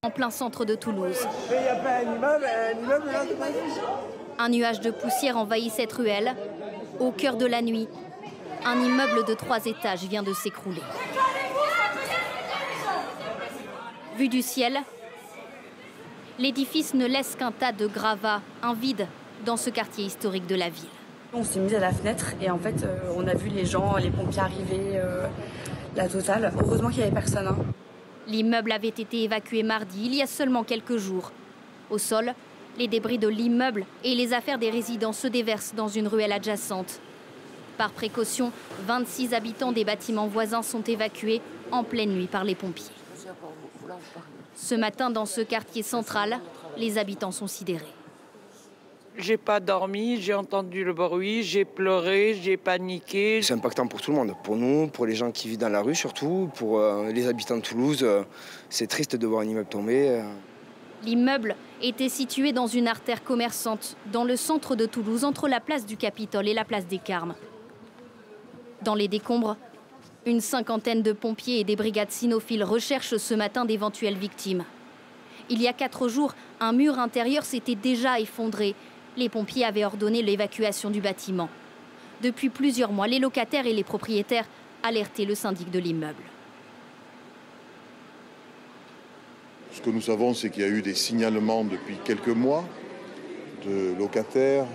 en plein centre de Toulouse. Mais il n'y a pas un immeuble là devant. Un nuage de poussière envahit cette ruelle. Au cœur de la nuit, un immeuble de 3 étages vient de s'écrouler. Vu du ciel, l'édifice ne laisse qu'un tas de gravats, un vide dans ce quartier historique de la ville. On s'est mis à la fenêtre et en fait on a vu les gens, les pompiers arriver, la totale. Heureusement qu'il n'y avait personne. Hein. L'immeuble avait été évacué mardi, il y a seulement quelques jours. Au sol, les débris de l'immeuble et les affaires des résidents se déversent dans une ruelle adjacente. Par précaution, 26 habitants des bâtiments voisins sont évacués en pleine nuit par les pompiers. Ce matin, dans ce quartier central, les habitants sont sidérés. J'ai pas dormi, j'ai entendu le bruit, j'ai pleuré, j'ai paniqué. C'est impactant pour tout le monde, pour nous, pour les gens qui vivent dans la rue surtout, pour les habitants de Toulouse. C'est triste de voir un immeuble tomber. L'immeuble était situé dans une artère commerçante, dans le centre de Toulouse, entre la place du Capitole et la place des Carmes. Dans les décombres, une cinquantaine de pompiers et des brigades cynophiles recherchent ce matin d'éventuelles victimes. Il y a 4 jours, un mur intérieur s'était déjà effondré. Les pompiers avaient ordonné l'évacuation du bâtiment. Depuis plusieurs mois, les locataires et les propriétaires alertaient le syndic de l'immeuble. Ce que nous savons, c'est qu'il y a eu des signalements depuis quelques mois de locataires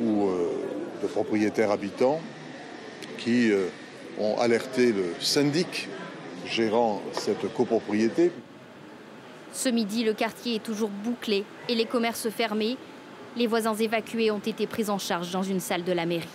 ou de propriétaires habitants qui ont alerté le syndic gérant cette copropriété. Ce midi, le quartier est toujours bouclé et les commerces fermés. Les voisins évacués ont été pris en charge dans une salle de la mairie.